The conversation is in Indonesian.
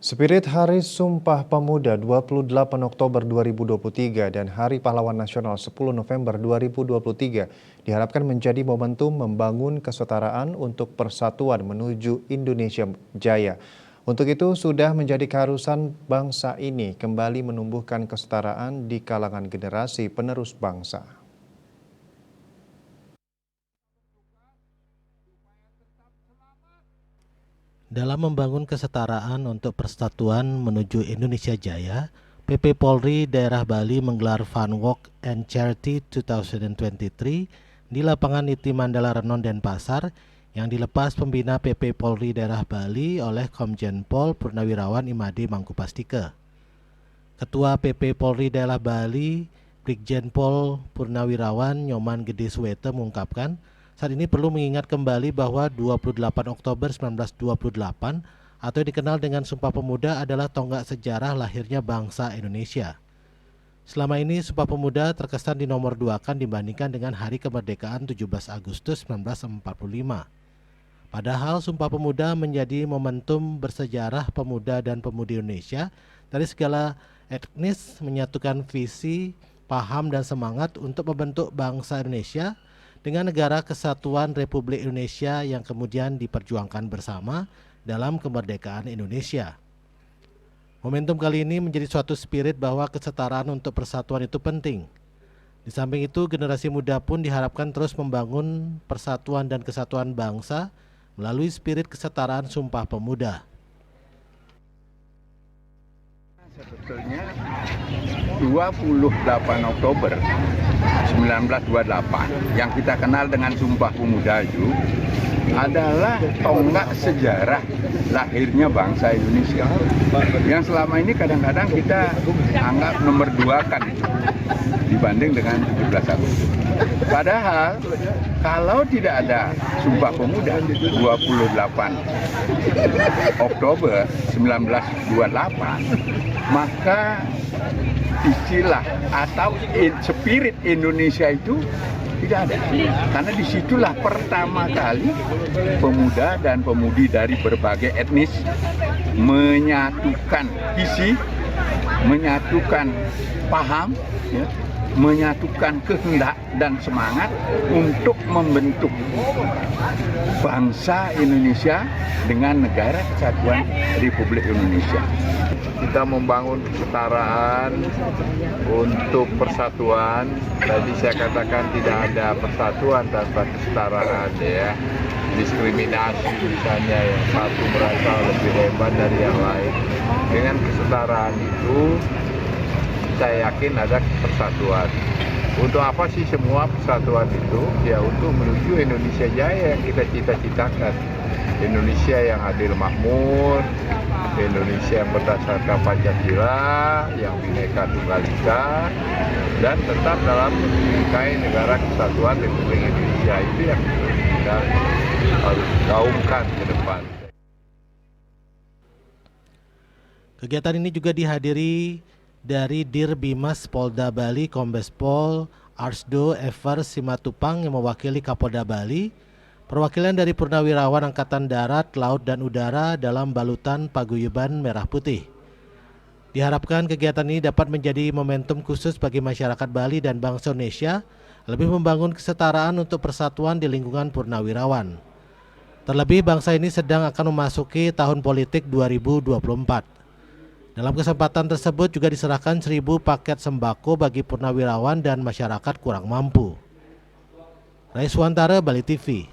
Spirit Hari Sumpah Pemuda 28 Oktober 2023 dan Hari Pahlawan Nasional 10 November 2023 diharapkan menjadi momentum membangun kesetaraan untuk persatuan menuju Indonesia Jaya. Untuk itu sudah menjadi keharusan bangsa ini kembali menumbuhkan kesetaraan di kalangan generasi penerus bangsa. Dalam membangun kesetaraan untuk persatuan menuju Indonesia Jaya, PP Polri Daerah Bali menggelar Fun Walk and Charity 2023 di lapangan Niti Mandala Renon Denpasar yang dilepas pembina PP Polri Daerah Bali oleh Komjen Pol Purnawirawan Imade Mangkupastika. Ketua PP Polri Daerah Bali, Brigjen Pol Purnawirawan Nyoman Gede Suwete mengungkapkan, saat ini perlu mengingat kembali bahwa 28 Oktober 1928 atau yang dikenal dengan Sumpah Pemuda adalah tonggak sejarah lahirnya bangsa Indonesia. Selama ini Sumpah Pemuda terkesan dinomor duakan dibandingkan dengan Hari Kemerdekaan 17 Agustus 1945. Padahal Sumpah Pemuda menjadi momentum bersejarah pemuda dan pemudi Indonesia dari segala etnis menyatukan visi, paham dan semangat untuk membentuk bangsa Indonesia dengan negara kesatuan Republik Indonesia yang kemudian diperjuangkan bersama dalam kemerdekaan Indonesia. Momentum kali ini menjadi suatu spirit bahwa kesetaraan untuk persatuan itu penting. Di samping itu, generasi muda pun diharapkan terus membangun persatuan dan kesatuan bangsa melalui spirit kesetaraan Sumpah Pemuda. Sebetulnya 28 Oktober 1928 yang kita kenal dengan Sumpah Pemuda itu adalah tonggak sejarah lahirnya bangsa Indonesia yang selama ini kadang-kadang kita anggap nomor duakan dibanding dengan 17 Agustus. Padahal kalau tidak ada Sumpah Pemuda 28 Oktober 1928, maka istilah atau spirit Indonesia itu tidak ada. Karena disitulah pertama kali pemuda dan pemudi dari berbagai etnis menyatukan visi, menyatukan paham, ya, menyatukan kehendak dan semangat untuk membentuk bangsa Indonesia dengan negara kesatuan Republik Indonesia. Kita membangun kesetaraan untuk persatuan. Tadi saya katakan tidak ada persatuan tanpa kesetaraan, ya. Diskriminasi misalnya, yang satu merasa lebih hebat dari yang lain. Dengan kesetaraan itu saya yakin ada persatuan. Untuk apa sih semua persatuan itu? Ya untuk menuju Indonesia Jaya yang kita cita-citakan. Indonesia yang adil makmur, Indonesia yang berdasarkan Pancasila, yang Bhinneka Tunggal Ika, dan tetap dalam bingkai negara kesatuan Republik Indonesia. Itu yang kita harus gaungkan ke depan. Kegiatan ini juga dihadiri dari Dir Bimas Polda Bali Kombes Pol Arsdo Ever Simatupang yang mewakili Kapolda Bali, perwakilan dari Purnawirawan Angkatan Darat, Laut dan Udara dalam balutan paguyuban merah putih. Diharapkan kegiatan ini dapat menjadi momentum khusus bagi masyarakat Bali dan bangsa Indonesia lebih membangun kesetaraan untuk persatuan di lingkungan Purnawirawan. Terlebih bangsa ini sedang akan memasuki tahun politik 2024. Dalam kesempatan tersebut juga diserahkan 1.000 paket sembako bagi purnawirawan dan masyarakat kurang mampu. Raiswantara, Bali TV.